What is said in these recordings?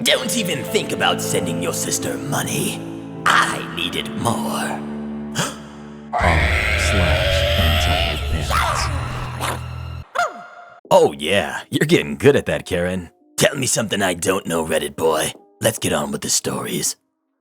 Don't even think about sending your sister money. I needed more. R/Untitled Parents. Oh yeah, you're getting good at that, Karen. Tell me something I don't know, Reddit boy. Let's get on with the stories.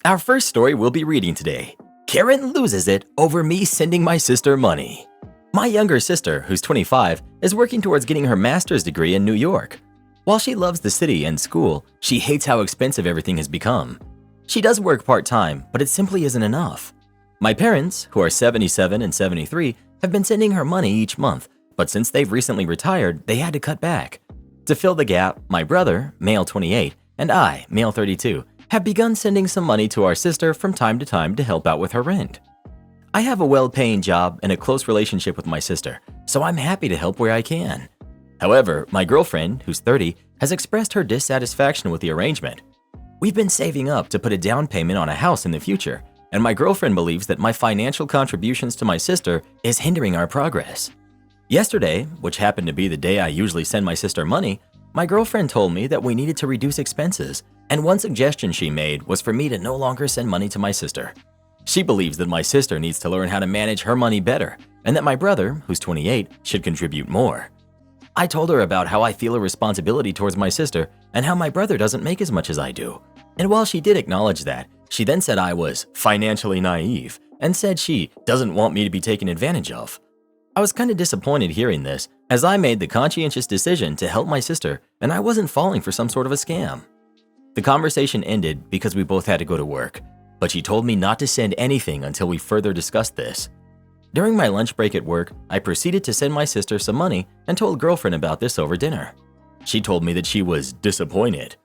Our first story we'll be reading today. Karen loses it over me sending my sister money. My younger sister, who's 25, is working towards getting her master's degree in New York. While she loves the city and school, she hates how expensive everything has become. She does work part-time, but it simply isn't enough. My parents, who are 77 and 73, have been sending her money each month, but since they've recently retired, they had to cut back. To fill the gap, my brother, male 28, and I, male 32, have begun sending some money to our sister from time to time to help out with her rent. I have a well-paying job and a close relationship with my sister, so I'm happy to help where I can. However, my girlfriend, who's 30, has expressed her dissatisfaction with the arrangement. We've been saving up to put a down payment on a house in the future, and my girlfriend believes that my financial contributions to my sister is hindering our progress. Yesterday, which happened to be the day I usually send my sister money, my girlfriend told me that we needed to reduce expenses, and one suggestion she made was for me to no longer send money to my sister. She believes that my sister needs to learn how to manage her money better, and that my brother, who's 28, should contribute more. I told her about how I feel a responsibility towards my sister and how my brother doesn't make as much as I do. And while she did acknowledge that, she then said I was financially naive and said she doesn't want me to be taken advantage of. I was kind of disappointed hearing this, as I made the conscientious decision to help my sister and I wasn't falling for some sort of a scam. The conversation ended because we both had to go to work, but she told me not to send anything until we further discussed this. During my lunch break at work, I proceeded to send my sister some money and told girlfriend about this over dinner. She told me that she was disappointed.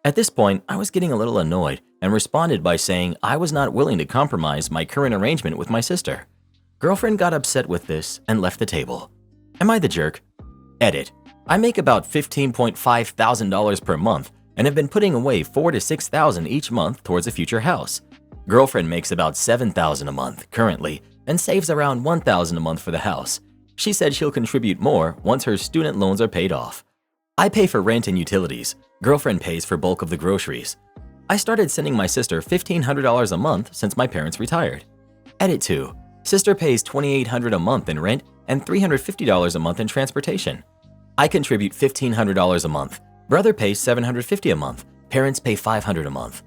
At this point, I was getting a little annoyed and responded by saying I was not willing to compromise my current arrangement with my sister. Girlfriend got upset with this and left the table. Am I the jerk? Edit. I make about $15.5 thousand per month and have been putting away $4,000 to $6,000 each month towards a future house. Girlfriend makes about $7,000 a month currently and saves around $1,000 a month for the house. She said she'll contribute more once her student loans are paid off. I pay for rent and utilities. Girlfriend pays for bulk of the groceries. I started sending my sister $1,500 a month since my parents retired. Edit 2. Sister pays $2,800 a month in rent and $350 a month in transportation. I contribute $1,500 a month. Brother pays $750 a month. Parents pay $500 a month.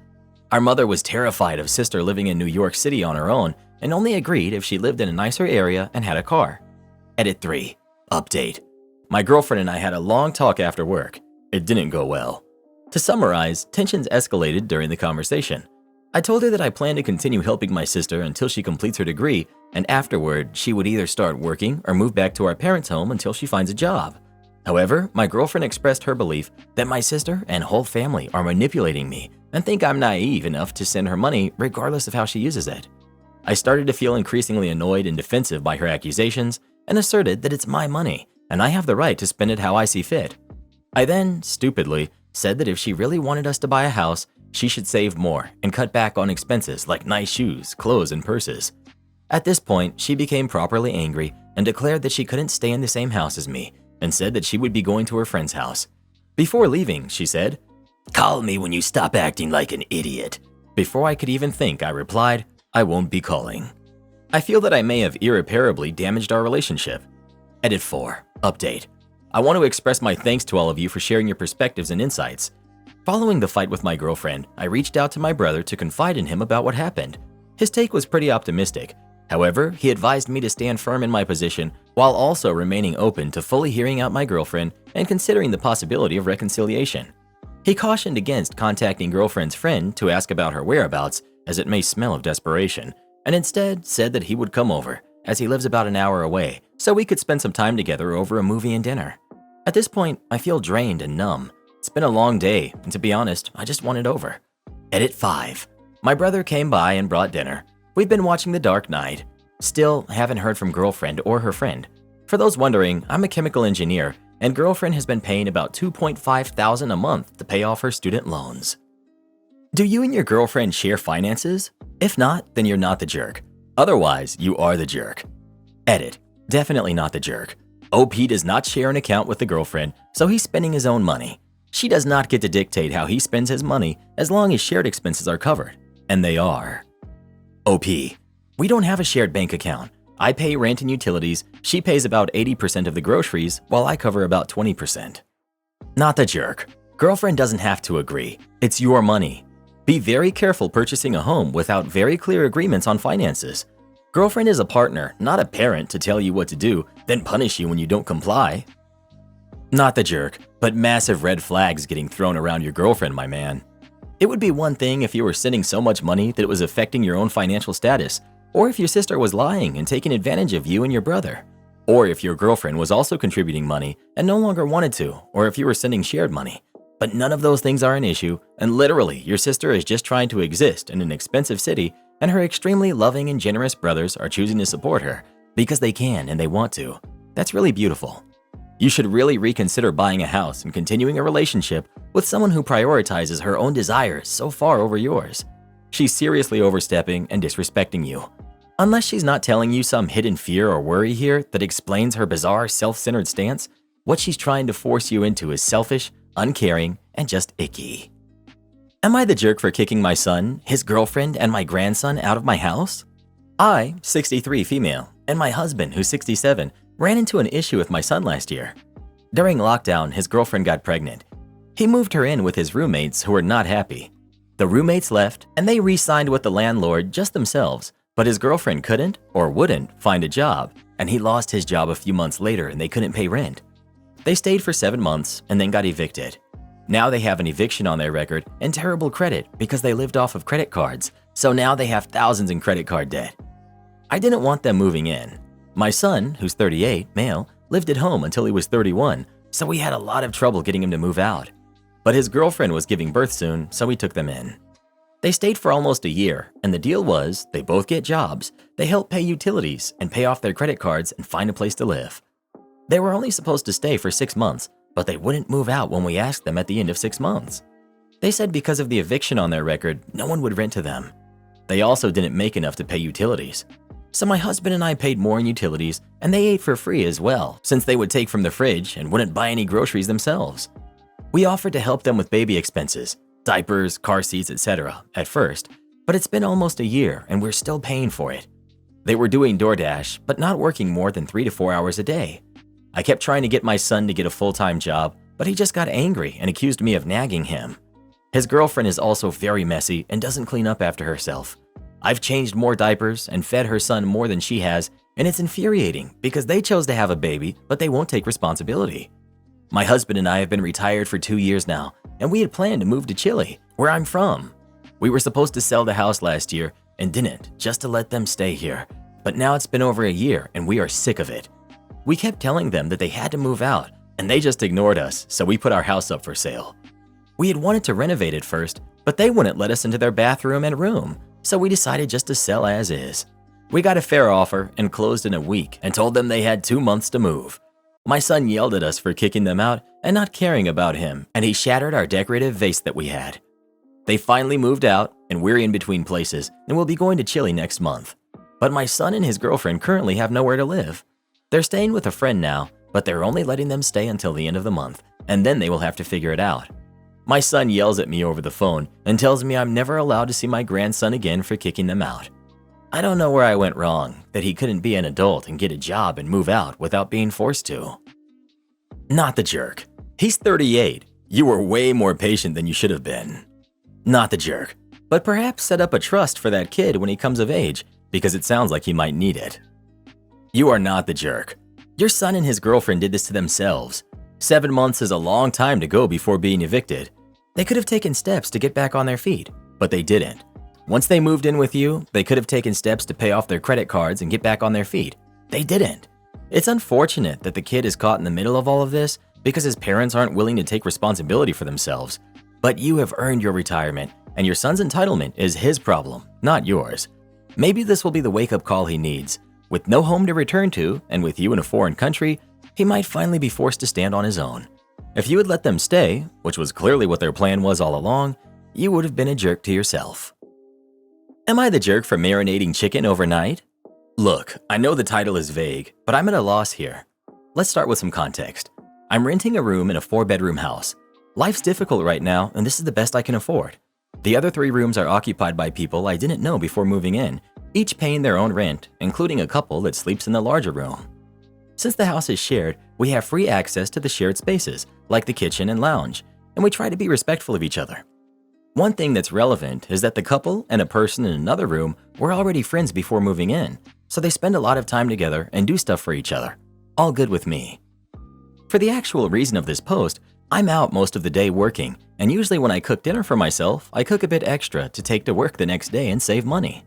Our mother was terrified of sister living in New York City on her own and only agreed if she lived in a nicer area and had a car. Edit 3. Update. My girlfriend and I had a long talk after work. It didn't go well. To summarize, tensions escalated during the conversation. I told her that I plan to continue helping my sister until she completes her degree, and afterward, she would either start working or move back to our parents' home until she finds a job. However, my girlfriend expressed her belief that my sister and whole family are manipulating me and think I'm naive enough to send her money regardless of how she uses it. I started to feel increasingly annoyed and defensive by her accusations and asserted that it's my money and I have the right to spend it how I see fit. I then, stupidly, said that if she really wanted us to buy a house, she should save more and cut back on expenses like nice shoes, clothes, and purses. At this point, she became properly angry and declared that she couldn't stay in the same house as me and said that she would be going to her friend's house. Before leaving, she said, "Call me when you stop acting like an idiot." Before I could even think, I replied, "I won't be calling." I feel that I may have irreparably damaged our relationship. Edit 4. Update. I want to express my thanks to all of you for sharing your perspectives and insights. Following the fight with my girlfriend, I reached out to my brother to confide in him about what happened. His take was pretty optimistic. However, he advised me to stand firm in my position while also remaining open to fully hearing out my girlfriend and considering the possibility of reconciliation. He cautioned against contacting girlfriend's friend to ask about her whereabouts, as it may smell of desperation, and instead said that he would come over, as he lives about an hour away, so we could spend some time together over a movie and dinner. At this point, I feel drained and numb. It's been a long day, and to be honest, I just want it over. Edit 5. My brother came by and brought dinner. We've been watching The Dark Knight. Still haven't heard from girlfriend or her friend. For those wondering, I'm a chemical engineer, and girlfriend has been paying about $2.5 thousand a month to pay off her student loans. Do you and your girlfriend share finances? If not, then you're not the jerk. Otherwise, you are the jerk. Edit. Definitely not the jerk. OP does not share an account with the girlfriend, so he's spending his own money. She does not get to dictate how he spends his money as long as shared expenses are covered, and they are. OP. We don't have a shared bank account. I pay rent and utilities, she pays about 80% of the groceries, while I cover about 20%. Not the jerk. Girlfriend doesn't have to agree. It's your money. Be very careful purchasing a home without very clear agreements on finances. Girlfriend is a partner, not a parent to tell you what to do, then punish you when you don't comply. Not the jerk, but massive red flags getting thrown around your girlfriend, my man. It would be one thing if you were sending so much money that it was affecting your own financial status, or if your sister was lying and taking advantage of you and your brother, or if your girlfriend was also contributing money and no longer wanted to, or if you were sending shared money. But none of those things are an issue, and literally, your sister is just trying to exist in an expensive city, and her extremely loving and generous brothers are choosing to support her because they can and they want to. That's really beautiful. You should really reconsider buying a house and continuing a relationship with someone who prioritizes her own desires so far over yours. She's seriously overstepping and disrespecting you. Unless she's not telling you some hidden fear or worry here that explains her bizarre self-centered stance, what she's trying to force you into is selfish, uncaring, and just icky. Am I the jerk for kicking my son, his girlfriend, and my grandson out of my house? I, 63 female, and my husband, who's 67, ran into an issue with my son last year. During lockdown, his girlfriend got pregnant. He moved her in with his roommates who were not happy. The roommates left and they re-signed with the landlord just themselves, but his girlfriend couldn't or wouldn't find a job, and he lost his job a few months later and they couldn't pay rent. They stayed for 7 months and then got evicted. Now they have an eviction on their record and terrible credit because they lived off of credit cards, so now they have thousands in credit card debt. I didn't want them moving in. My son, who's 38, male, lived at home until he was 31, so we had a lot of trouble getting him to move out. But his girlfriend was giving birth soon, so we took them in. They stayed for almost a year, and the deal was they both get jobs, they help pay utilities and pay off their credit cards and find a place to live. They were only supposed to stay for 6 months, but they wouldn't move out when we asked them at the end of 6 months. They said because of the eviction on their record, no one would rent to them. They also didn't make enough to pay utilities. So my husband and I paid more in utilities, and they ate for free as well, since they would take from the fridge and wouldn't buy any groceries themselves. We offered to help them with baby expenses, diapers, car seats, etc. at first, but it's been almost a year and we're still paying for it. They were doing DoorDash, but not working more than 3 to 4 hours a day. I kept trying to get my son to get a full-time job, but he just got angry and accused me of nagging him. His girlfriend is also very messy and doesn't clean up after herself. I've changed more diapers and fed her son more than she has, and it's infuriating because they chose to have a baby, but they won't take responsibility. My husband and I have been retired for 2 years now, and we had planned to move to Chile, where I'm from. We were supposed to sell the house last year and didn't, just to let them stay here. But now it's been over a year and we are sick of it. We kept telling them that they had to move out, and they just ignored us, so we put our house up for sale. We had wanted to renovate it first, but they wouldn't let us into their bathroom and room, so we decided just to sell as is. We got a fair offer and closed in a week and told them they had 2 months to move. My son yelled at us for kicking them out and not caring about him, and he shattered our decorative vase that we had. They finally moved out, and we're in between places and we'll be going to Chile next month. But my son and his girlfriend currently have nowhere to live. They're staying with a friend now, but they're only letting them stay until the end of the month, and then they will have to figure it out. My son yells at me over the phone and tells me I'm never allowed to see my grandson again for kicking them out. I don't know where I went wrong, that he couldn't be an adult and get a job and move out without being forced to. Not the jerk. He's 38. You were way more patient than you should have been. Not the jerk, but perhaps set up a trust for that kid when he comes of age, because it sounds like he might need it. You are not the jerk. Your son and his girlfriend did this to themselves. 7 months is a long time to go before being evicted. They could have taken steps to get back on their feet, but they didn't. Once they moved in with you, they could have taken steps to pay off their credit cards and get back on their feet. They didn't. It's unfortunate that the kid is caught in the middle of all of this because his parents aren't willing to take responsibility for themselves. But you have earned your retirement, and your son's entitlement is his problem, not yours. Maybe this will be the wake-up call he needs. With no home to return to, and with you in a foreign country, he might finally be forced to stand on his own. If you had let them stay, which was clearly what their plan was all along, you would have been a jerk to yourself. Am I the jerk for marinating chicken overnight? Look, I know the title is vague, but I'm at a loss here. Let's start with some context. I'm renting a room in a 4-bedroom house. Life's difficult right now, and this is the best I can afford. The other 3 rooms are occupied by people I didn't know before moving in, each paying their own rent, including a couple that sleeps in the larger room. Since the house is shared, we have free access to the shared spaces, like the kitchen and lounge, and we try to be respectful of each other. One thing that's relevant is that the couple and a person in another room were already friends before moving in, so they spend a lot of time together and do stuff for each other. All good with me. For the actual reason of this post, I'm out most of the day working, and usually when I cook dinner for myself, I cook a bit extra to take to work the next day and save money.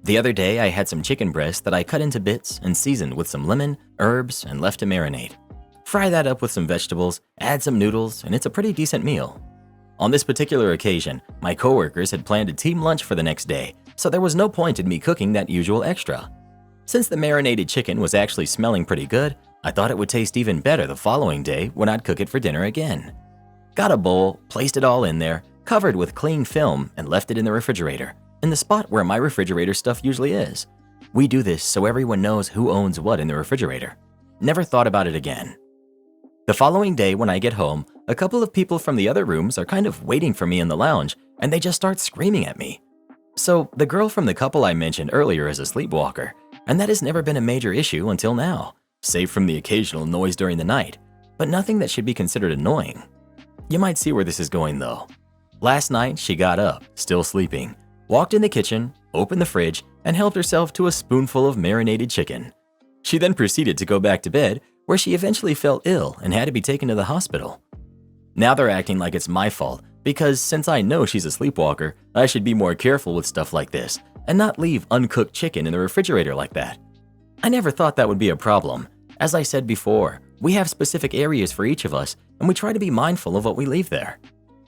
The other day, I had some chicken breast that I cut into bits and seasoned with some lemon, herbs, and left to marinate. Fry that up with some vegetables, add some noodles, and it's a pretty decent meal. On this particular occasion, my coworkers had planned a team lunch for the next day, so there was no point in me cooking that usual extra. Since the marinated chicken was actually smelling pretty good, I thought it would taste even better the following day when I'd cook it for dinner again. Got a bowl, placed it all in there, covered with cling film, and left it in the refrigerator, in the spot where my refrigerator stuff usually is. We do this so everyone knows who owns what in the refrigerator. Never thought about it again. The following day when I get home, a couple of people from the other rooms are kind of waiting for me in the lounge, and they just start screaming at me. So the girl from the couple I mentioned earlier is a sleepwalker, and that has never been a major issue until now, save from the occasional noise during the night, but nothing that should be considered annoying. You might see where this is going though. Last night, she got up, still sleeping, walked in the kitchen, opened the fridge, and helped herself to a spoonful of marinated chicken. She then proceeded to go back to bed, where she eventually fell ill and had to be taken to the hospital. Now they're acting like it's my fault, because since I know she's a sleepwalker, I should be more careful with stuff like this and not leave uncooked chicken in the refrigerator like that. I never thought that would be a problem. As I said before, we have specific areas for each of us, and we try to be mindful of what we leave there.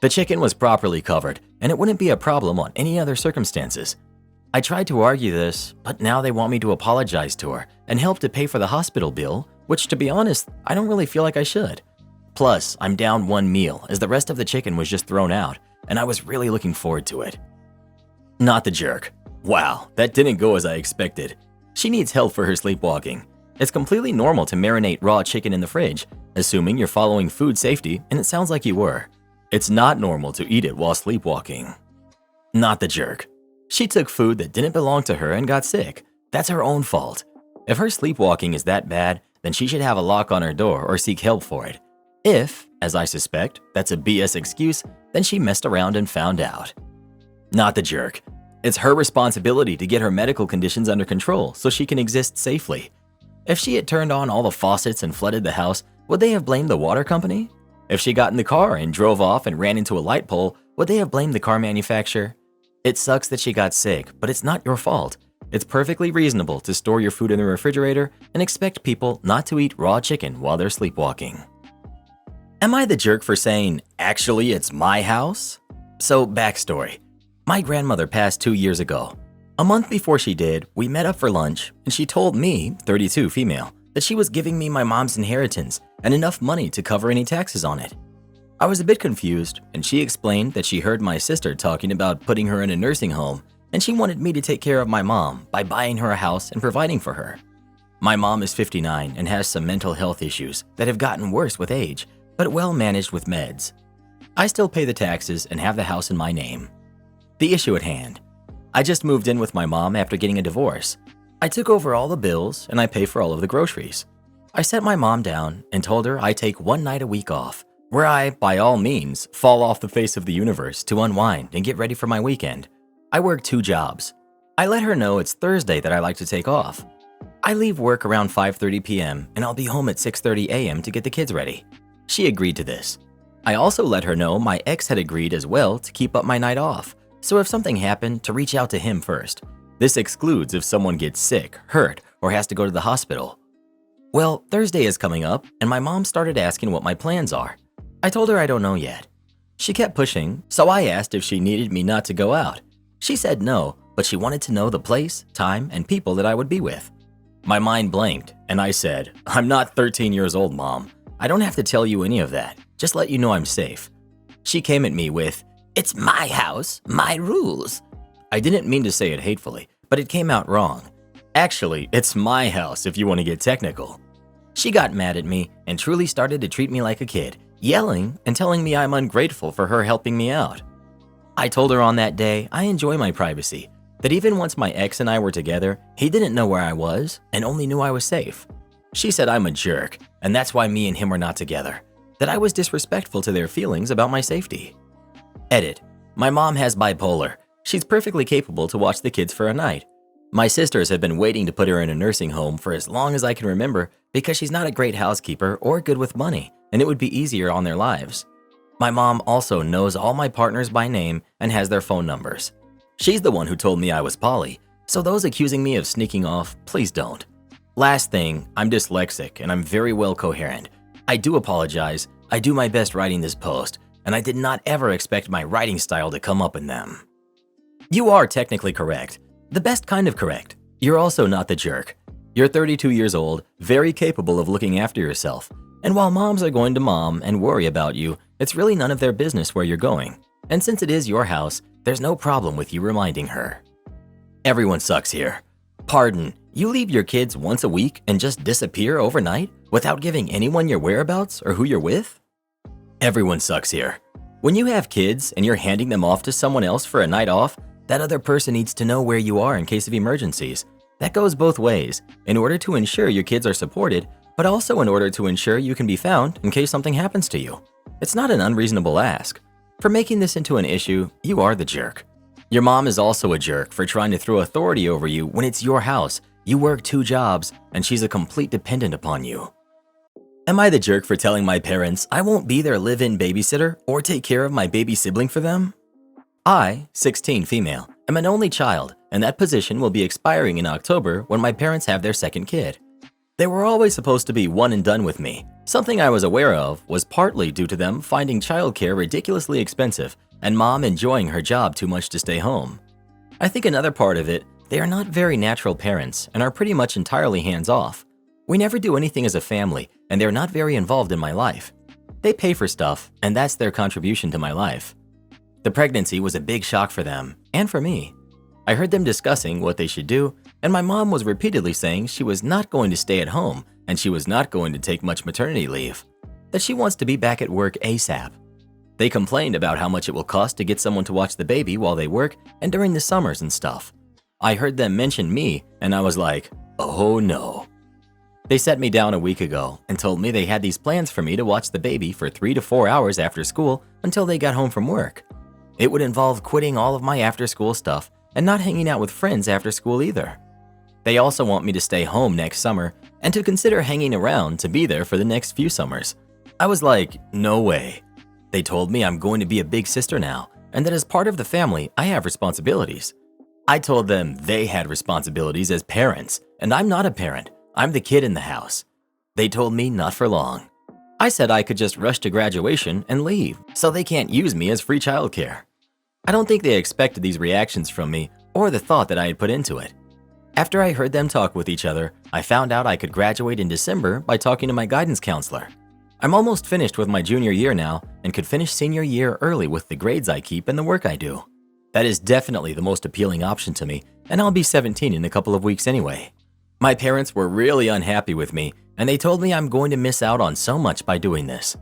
The chicken was properly covered, and it wouldn't be a problem on any other circumstances. I tried to argue this, but now they want me to apologize to her and help to pay for the hospital bill, which to be honest, I don't really feel like I should. Plus, I'm down one meal as the rest of the chicken was just thrown out, and I was really looking forward to it. Not the jerk. Wow, that didn't go as I expected. She needs help for her sleepwalking. It's completely normal to marinate raw chicken in the fridge, assuming you're following food safety, and it sounds like you were. It's not normal to eat it while sleepwalking. Not the jerk. She took food that didn't belong to her and got sick. That's her own fault. If her sleepwalking is that bad, then she should have a lock on her door or seek help for it. If, as I suspect, that's a BS excuse, then she messed around and found out. Not the jerk. It's her responsibility to get her medical conditions under control so she can exist safely. If she had turned on all the faucets and flooded the house, would they have blamed the water company? If she got in the car and drove off and ran into a light pole, would they have blamed the car manufacturer? It sucks that she got sick, but it's not your fault. It's perfectly reasonable to store your food in the refrigerator and expect people not to eat raw chicken while they're sleepwalking. Am I the jerk for saying, actually, it's my house? So, backstory. My grandmother passed 2 years ago. A month before she did, we met up for lunch, and she told me, 32 female, that she was giving me my mom's inheritance and enough money to cover any taxes on it. I was a bit confused, and she explained that she heard my sister talking about putting her in a nursing home, and she wanted me to take care of my mom by buying her a house and providing for her. My mom is 59 and has some mental health issues that have gotten worse with age, but well managed with meds. I still pay the taxes and have the house in my name. The issue at hand. I just moved in with my mom after getting a divorce. I took over all the bills and I pay for all of the groceries. I set my mom down and told her I take one night a week off, where I, by all means, fall off the face of the universe to unwind and get ready for my weekend. I work 2 jobs. I let her know it's Thursday that I like to take off. I leave work around 5:30 p.m. and I'll be home at 6:30 a.m. to get the kids ready. She agreed to this. I also let her know my ex had agreed as well to keep up my night off, so if something happened, to reach out to him first. This excludes if someone gets sick, hurt, or has to go to the hospital. Well, Thursday is coming up, and my mom started asking what my plans are. I told her I don't know yet. She kept pushing, so I asked if she needed me not to go out. She said no, but she wanted to know the place, time, and people that I would be with. My mind blanked, and I said, I'm not 13 years old, Mom. I don't have to tell you any of that. Just let you know I'm safe. She came at me with, it's my house, my rules. I didn't mean to say it hatefully, but it came out wrong. Actually, it's my house if you want to get technical. She got mad at me and truly started to treat me like a kid, yelling and telling me I'm ungrateful for her helping me out. I told her on that day I enjoy my privacy, that even once my ex and I were together, he didn't know where I was and only knew I was safe. She said I'm a jerk, and that's why me and him were not together, that I was disrespectful to their feelings about my safety. Edit. My mom has bipolar. She's perfectly capable to watch the kids for a night. My sisters have been waiting to put her in a nursing home for as long as I can remember because she's not a great housekeeper or good with money, and it would be easier on their lives. My mom also knows all my partners by name and has their phone numbers. She's the one who told me I was poly, so those accusing me of sneaking off, please don't. Last thing, I'm dyslexic and I'm very well coherent. I do apologize. I do my best writing this post, and I did not ever expect my writing style to come up in them. You are technically correct. The best kind of correct. You're also not the jerk. You're 32 years old, very capable of looking after yourself. And while moms are going to mom and worry about you, it's really none of their business where you're going. And since it is your house, there's no problem with you reminding her. Everyone sucks here. Pardon, you leave your kids once a week and just disappear overnight without giving anyone your whereabouts or who you're with? Everyone sucks here. When you have kids and you're handing them off to someone else for a night off, that other person needs to know where you are in case of emergencies. That goes both ways, in order to ensure your kids are supported, but also in order to ensure you can be found in case something happens to you. It's not an unreasonable ask. For making this into an issue, you are the jerk. Your mom is also a jerk for trying to throw authority over you when it's your house, you work 2 jobs, and she's a complete dependent upon you. Am I the jerk for telling my parents I won't be their live-in babysitter or take care of my baby sibling for them? I, 16 female, am an only child, and that position will be expiring in October when my parents have their second kid. They were always supposed to be one and done with me. Something I was aware of was partly due to them finding childcare ridiculously expensive and mom enjoying her job too much to stay home. I think another part of it, they are not very natural parents and are pretty much entirely hands-off. We never do anything as a family, and they're not very involved in my life. They pay for stuff, and that's their contribution to my life. The pregnancy was a big shock for them, and for me. I heard them discussing what they should do, and my mom was repeatedly saying she was not going to stay at home and she was not going to take much maternity leave, that she wants to be back at work ASAP. They complained about how much it will cost to get someone to watch the baby while they work and during the summers and stuff. I heard them mention me, and I was like, oh no. They set me down a week ago and told me they had these plans for me to watch the baby for 3 to 4 hours after school until they got home from work. It would involve quitting all of my after-school stuff and not hanging out with friends after school either. They also want me to stay home next summer and to consider hanging around to be there for the next few summers. I was like, no way. They told me I'm going to be a big sister now and that as part of the family, I have responsibilities. I told them they had responsibilities as parents, and I'm not a parent. I'm the kid in the house. They told me not for long. I said I could just rush to graduation and leave, so they can't use me as free childcare. I don't think they expected these reactions from me or the thought that I had put into it. After I heard them talk with each other, I found out I could graduate in December by talking to my guidance counselor. I'm almost finished with my junior year now and could finish senior year early with the grades I keep and the work I do. That is definitely the most appealing option to me, and I'll be 17 in a couple of weeks anyway. My parents were really unhappy with me, and they told me I'm going to miss out on so much by doing this.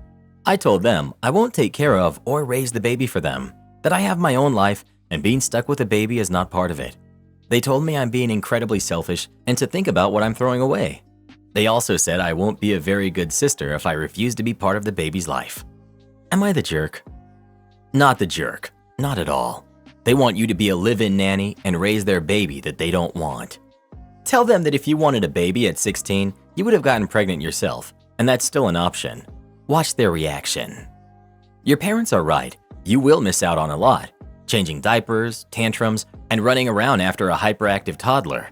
I told them I won't take care of or raise the baby for them, that I have my own life and being stuck with a baby is not part of it. They told me I'm being incredibly selfish and to think about what I'm throwing away. They also said I won't be a very good sister if I refuse to be part of the baby's life. Am I the jerk? Not the jerk, not at all. They want you to be a live-in nanny and raise their baby that they don't want. Tell them that if you wanted a baby at 16, you would have gotten pregnant yourself, and that's still an option. Watch their reaction. Your parents are right. You will miss out on a lot. Changing diapers, tantrums, and running around after a hyperactive toddler.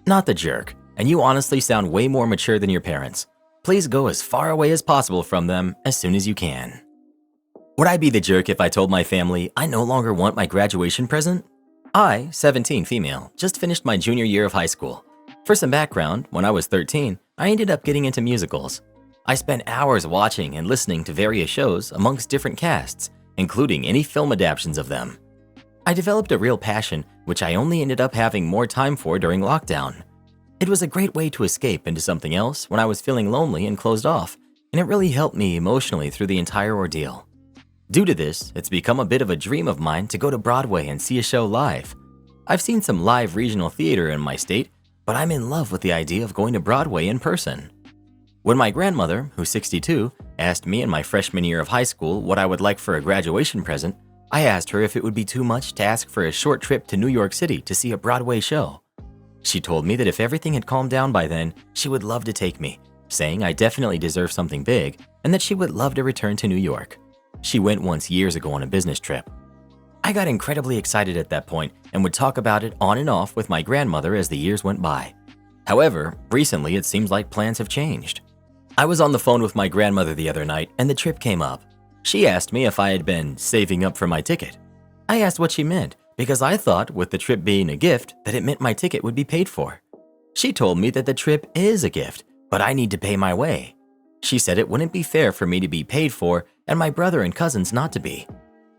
Not the jerk, and you honestly sound way more mature than your parents. Please go as far away as possible from them as soon as you can. Would I be the jerk if I told my family I no longer want my graduation present? I, 17 female, just finished my junior year of high school. For some background, when I was 13, I ended up getting into musicals. I spent hours watching and listening to various shows amongst different casts, including any film adaptations of them. I developed a real passion, which I only ended up having more time for during lockdown. It was a great way to escape into something else when I was feeling lonely and closed off, and it really helped me emotionally through the entire ordeal. Due to this, it's become a bit of a dream of mine to go to Broadway and see a show live. I've seen some live regional theater in my state, but I'm in love with the idea of going to Broadway in person. When my grandmother, who's 62, asked me in my freshman year of high school what I would like for a graduation present, I asked her if it would be too much to ask for a short trip to New York City to see a Broadway show. She told me that if everything had calmed down by then, she would love to take me, saying I definitely deserve something big and that she would love to return to New York. She went once years ago on a business trip. I got incredibly excited at that point and would talk about it on and off with my grandmother as the years went by. However, recently it seems like plans have changed. I was on the phone with my grandmother the other night and the trip came up. She asked me if I had been saving up for my ticket. I asked what she meant because I thought with the trip being a gift that it meant my ticket would be paid for. She told me that the trip is a gift, but I need to pay my way. She said it wouldn't be fair for me to be paid for and my brother and cousins not to be.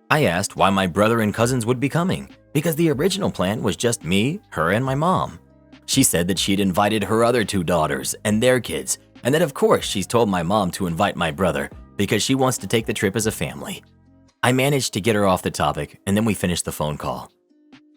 I asked why my brother and cousins would be coming because the original plan was just me, her, and my mom. She said that she'd invited her other 2 daughters and their kids, and that of course she's told my mom to invite my brother because she wants to take the trip as a family. I managed to get her off the topic and then we finished the phone call.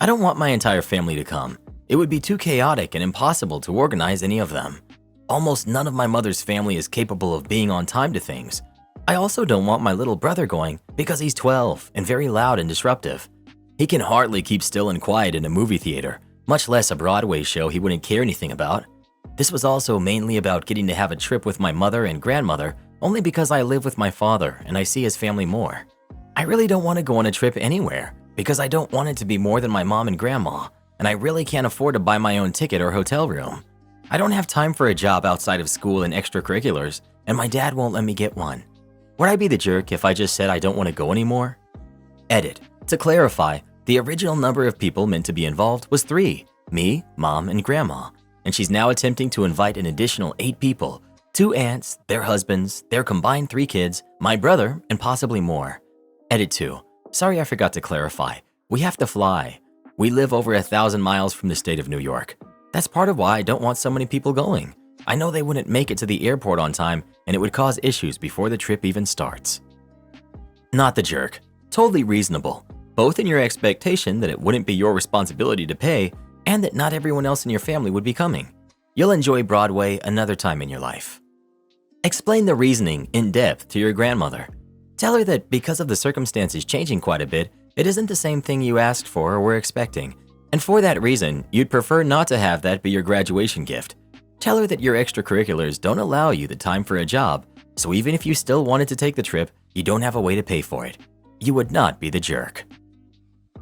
I don't want my entire family to come. It would be too chaotic and impossible to organize any of them. Almost none of my mother's family is capable of being on time to things. I also don't want my little brother going because he's 12 and very loud and disruptive. He can hardly keep still and quiet in a movie theater, much less a Broadway show he wouldn't care anything about. This was also mainly about getting to have a trip with my mother and grandmother only because I live with my father and I see his family more. I really don't want to go on a trip anywhere because I don't want it to be more than my mom and grandma, and I really can't afford to buy my own ticket or hotel room. I don't have time for a job outside of school and extracurriculars, and my dad won't let me get one. Would I be the jerk if I just said I don't want to go anymore? Edit. To clarify, the original number of people meant to be involved was 3, me, mom, and grandma, and she's now attempting to invite an additional 8 people, 2 aunts, their husbands, their combined 3 kids, my brother, and possibly more. Edit 2. Sorry I forgot to clarify. We have to fly. We live over 1,000 miles from the state of New York. That's part of why I don't want so many people going. I know they wouldn't make it to the airport on time and it would cause issues before the trip even starts. Not the jerk. Totally reasonable, both in your expectation that it wouldn't be your responsibility to pay and that not everyone else in your family would be coming. You'll enjoy Broadway another time in your life. Explain the reasoning in depth to your grandmother. Tell her that because of the circumstances changing quite a bit, it isn't the same thing you asked for or were expecting. And for that reason, you'd prefer not to have that be your graduation gift. Tell her that your extracurriculars don't allow you the time for a job, so even if you still wanted to take the trip, you don't have a way to pay for it. You would not be the jerk.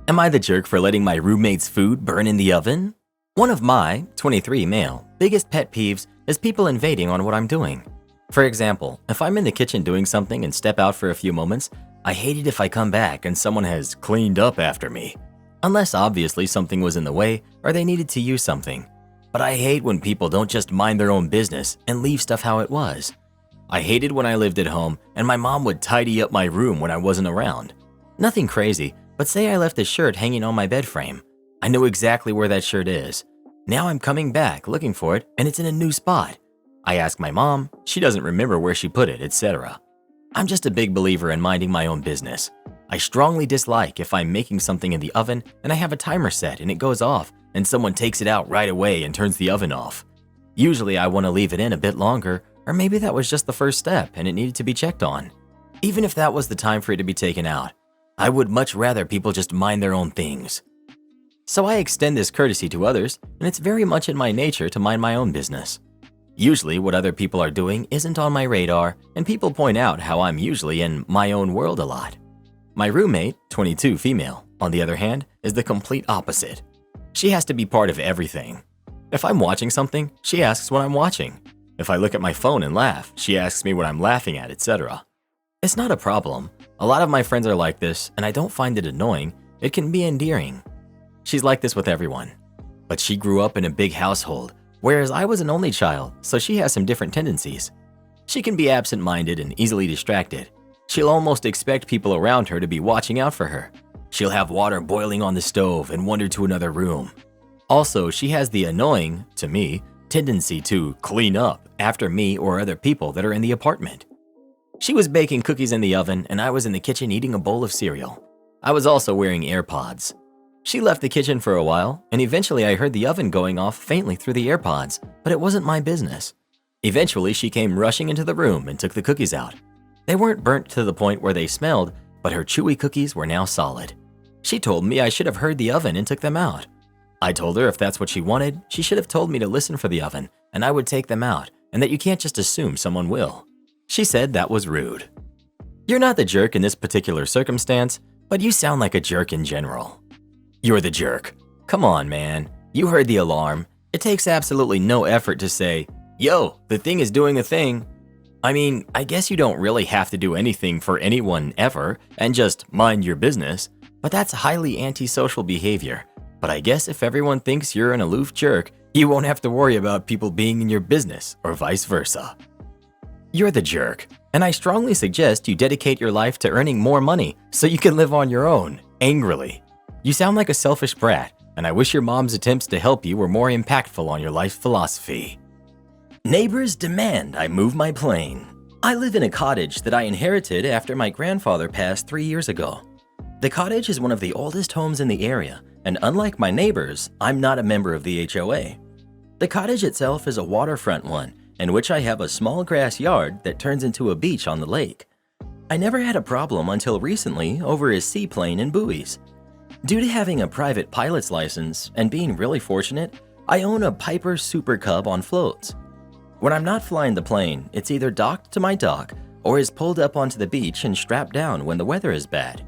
Am I the jerk for letting my roommate's food burn in the oven? One of my, 23 male, biggest pet peeves is people invading on what I'm doing. For example, if I'm in the kitchen doing something and step out for a few moments, I hate it if I come back and someone has cleaned up after me. Unless obviously something was in the way or they needed to use something. But I hate when people don't just mind their own business and leave stuff how it was. I hated when I lived at home and my mom would tidy up my room when I wasn't around. Nothing crazy, but say I left a shirt hanging on my bed frame. I know exactly where that shirt is. Now I'm coming back looking for it and it's in a new spot. I ask my mom, she doesn't remember where she put it, etc. I'm just a big believer in minding my own business. I strongly dislike if I'm making something in the oven and I have a timer set and it goes off and someone takes it out right away and turns the oven off. Usually I want to leave it in a bit longer, or maybe that was just the first step and it needed to be checked on. Even if that was the time for it to be taken out, I would much rather people just mind their own things. So I extend this courtesy to others, and it's very much in my nature to mind my own business. Usually what other people are doing isn't on my radar, and people point out how I'm usually in my own world a lot. My roommate, 22 female, on the other hand, is the complete opposite. She has to be part of everything. If I'm watching something, she asks what I'm watching. If I look at my phone and laugh, she asks me what I'm laughing at, etc. It's not a problem. A lot of my friends are like this, and I don't find it annoying. It can be endearing. She's like this with everyone. But she grew up in a big household, whereas I was an only child, so she has some different tendencies. She can be absent-minded and easily distracted. She'll almost expect people around her to be watching out for her. She'll have water boiling on the stove and wander to another room. Also, she has the annoying, to me, tendency to clean up after me or other people that are in the apartment. She was baking cookies in the oven and I was in the kitchen eating a bowl of cereal. I was also wearing AirPods. She left the kitchen for a while and eventually I heard the oven going off faintly through the AirPods, but it wasn't my business. Eventually she came rushing into the room and took the cookies out. They weren't burnt to the point where they smelled, but her chewy cookies were now solid. She told me I should have heard the oven and took them out. I told her if that's what she wanted, she should have told me to listen for the oven and I would take them out and that you can't just assume someone will. She said that was rude. You're not the jerk in this particular circumstance, but you sound like a jerk in general. You're the jerk. Come on, man. You heard the alarm. It takes absolutely no effort to say, yo, the thing is doing the thing. I mean, I guess you don't really have to do anything for anyone ever and just mind your business, but that's highly antisocial behavior. But I guess if everyone thinks you're an aloof jerk, you won't have to worry about people being in your business or vice versa. You're the jerk, and I strongly suggest you dedicate your life to earning more money so you can live on your own, angrily. You sound like a selfish brat, and I wish your mom's attempts to help you were more impactful on your life philosophy. Neighbors demand I move my plane. I live in a cottage that I inherited after my grandfather passed 3 years ago. The cottage is one of the oldest homes in the area, and unlike my neighbors, I'm not a member of the HOA. The cottage itself is a waterfront one, in which I have a small grass yard that turns into a beach on the lake. I never had a problem until recently over a seaplane and buoys. Due to having a private pilot's license and being really fortunate, I own a Piper Super Cub on floats. When I'm not flying the plane, it's either docked to my dock or is pulled up onto the beach and strapped down when the weather is bad.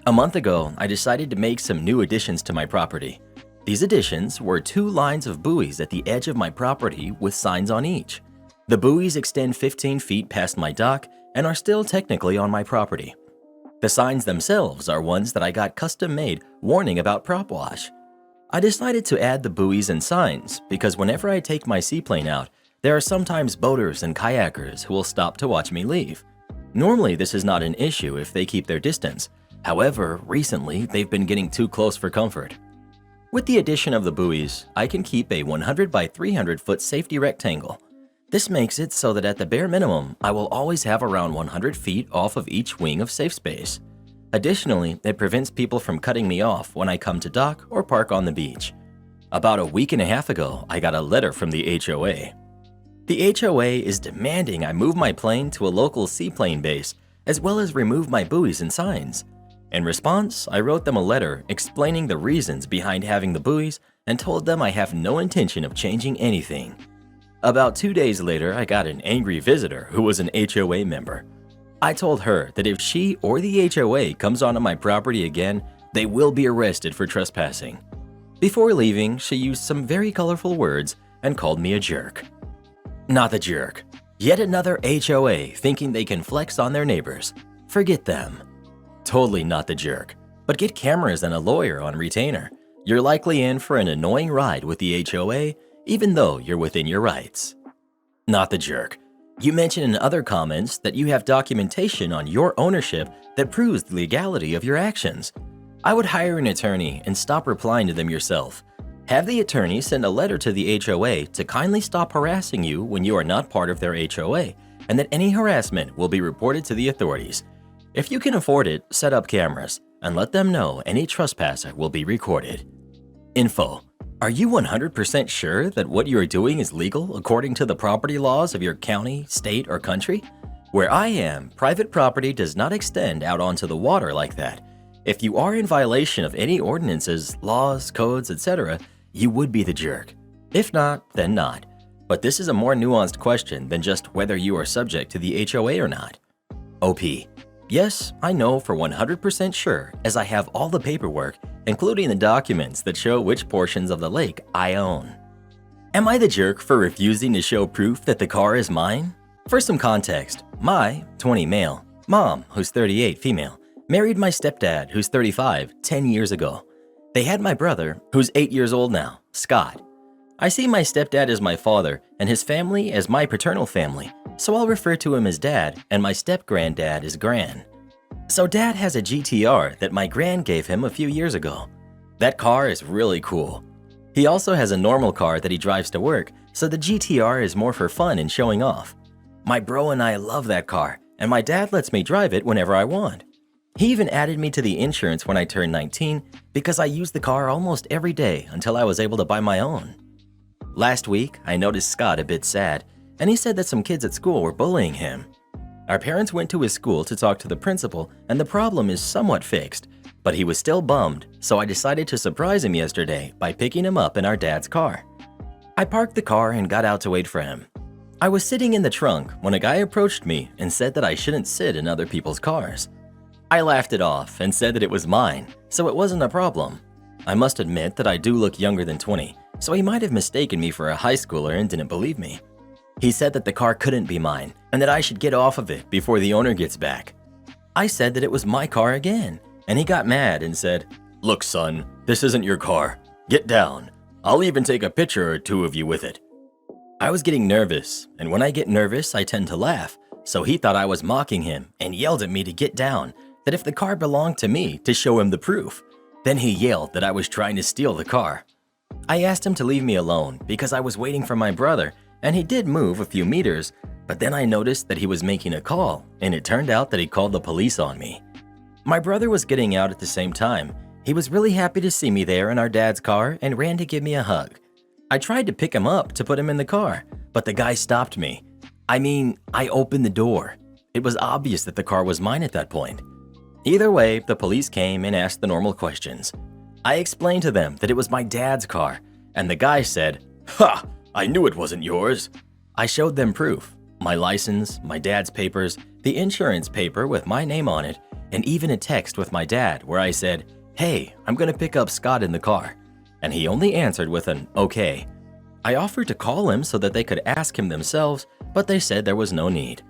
A month ago, I decided to make some new additions to my property. These additions were 2 lines of buoys at the edge of my property with signs on each. The buoys extend 15 feet past my dock and are still technically on my property. The signs themselves are ones that I got custom made warning about prop wash. I decided to add the buoys and signs because whenever I take my seaplane out, there are sometimes boaters and kayakers who will stop to watch me leave. Normally this is not an issue if they keep their distance. However, recently they've been getting too close for comfort. With the addition of the buoys, I can keep a 100 by 300 foot safety rectangle. This makes it so that at the bare minimum, I will always have around 100 feet off of each wing of safe space. Additionally, it prevents people from cutting me off when I come to dock or park on the beach. About a week and a half ago, I got a letter from the HOA. The HOA is demanding I move my plane to a local seaplane base, as well as remove my buoys and signs. In response, I wrote them a letter explaining the reasons behind having the buoys and told them I have no intention of changing anything. About 2 days later, I got an angry visitor who was an HOA member. I told her that if she or the HOA comes onto my property again, they will be arrested for trespassing. Before leaving, she used some very colorful words and called me a jerk. Not the jerk. Yet another HOA thinking they can flex on their neighbors. Forget them. Totally not the jerk. But get cameras and a lawyer on retainer. You're likely in for an annoying ride with the HOA, even though you're within your rights. Not the jerk. You mentioned in other comments that you have documentation on your ownership that proves the legality of your actions. I would hire an attorney and stop replying to them yourself. Have the attorney send a letter to the HOA to kindly stop harassing you when you are not part of their HOA, and that any harassment will be reported to the authorities. If you can afford it, set up cameras and let them know any trespasser will be recorded. Info. Are you 100% sure that what you are doing is legal according to the property laws of your county, state, or country? Where I am, private property does not extend out onto the water like that. If you are in violation of any ordinances, laws, codes, etc., you would be the jerk. If not, then not. But this is a more nuanced question than just whether you are subject to the HOA or not. OP. Yes, I know for 100% sure, as I have all the paperwork, including the documents that show which portions of the lake I own. Am I the jerk for refusing to show proof that the car is mine? For some context, my 20 male mom, who's 38 female, married my stepdad, who's 35, 10 years ago. They had my brother, who's 8 years old now, Scott. I see my stepdad as my father and his family as my paternal family, so I'll refer to him as Dad and my step-granddad as Gran. So Dad has a GTR that my Gran gave him a few years ago. That car is really cool. He also has a normal car that he drives to work, so the GTR is more for fun and showing off. My bro and I love that car, and my dad lets me drive it whenever I want. He even added me to the insurance when I turned 19 because I used the car almost every day until I was able to buy my own. Last week, I noticed Scott a bit sad, and he said that some kids at school were bullying him. Our parents went to his school to talk to the principal, and the problem is somewhat fixed, but he was still bummed, so I decided to surprise him yesterday by picking him up in our dad's car. I parked the car and got out to wait for him. I was sitting in the trunk when a guy approached me and said that I shouldn't sit in other people's cars. I laughed it off and said that it was mine, so it wasn't a problem. I must admit that I do look younger than 20, so he might have mistaken me for a high schooler and didn't believe me. He said that the car couldn't be mine and that I should get off of it before the owner gets back. I said that it was my car again, and he got mad and said, "Look, son, this isn't your car. Get down. I'll even take a picture or two of you with it." I was getting nervous, and when I get nervous, I tend to laugh, so he thought I was mocking him and yelled at me to get down, that if the car belonged to me, to show him the proof. Then he yelled that I was trying to steal the car. I asked him to leave me alone because I was waiting for my brother, and he did move a few meters, but then I noticed that he was making a call, and it turned out that he called the police on me. My brother was getting out at the same time. He was really happy to see me there in our dad's car and ran to give me a hug. I tried to pick him up to put him in the car, but the guy stopped me. I opened the door. It was obvious that the car was mine at that point. Either way, the police came and asked the normal questions. I explained to them that it was my dad's car, and the guy said, "Ha! I knew it wasn't yours." I showed them proof, my license, my dad's papers, the insurance paper with my name on it, and even a text with my dad where I said, "Hey, I'm gonna pick up Scott in the car." And he only answered with an "okay." I offered to call him so that they could ask him themselves, but they said there was no need.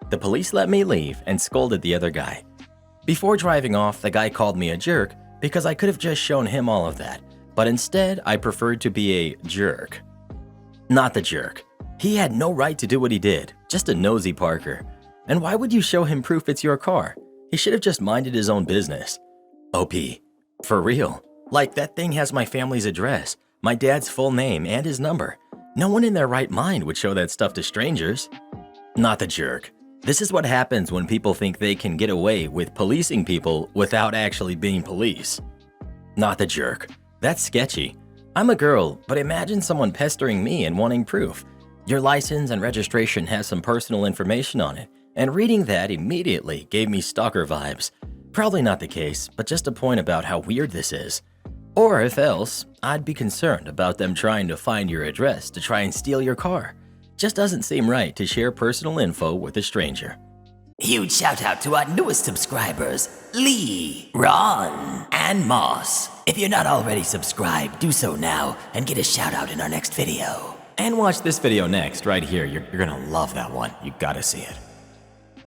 The police let me leave and scolded the other guy. Before driving off, the guy called me a jerk because I could have just shown him all of that, but instead I preferred to be a jerk. Not the jerk. He had no right to do what he did, just a nosy Parker. And why would you show him proof it's your car? He should have just minded his own business. OP. For real. Like, that thing has my family's address, my dad's full name, and his number. No one in their right mind would show that stuff to strangers. Not the jerk. This is what happens when people think they can get away with policing people without actually being police. Not the jerk. That's sketchy. I'm a girl, but imagine someone pestering me and wanting proof. Your license and registration has some personal information on it, and reading that immediately gave me stalker vibes. Probably not the case, but just a point about how weird this is. Or if else, I'd be concerned about them trying to find your address to try and steal your car. Just doesn't seem right to share personal info with a stranger. Huge shout out to our newest subscribers, Lee, Ron, and Moss. If you're not already subscribed, do so now and get a shout out in our next video. And watch this video next, right here. You're gonna love that one. You gotta see it.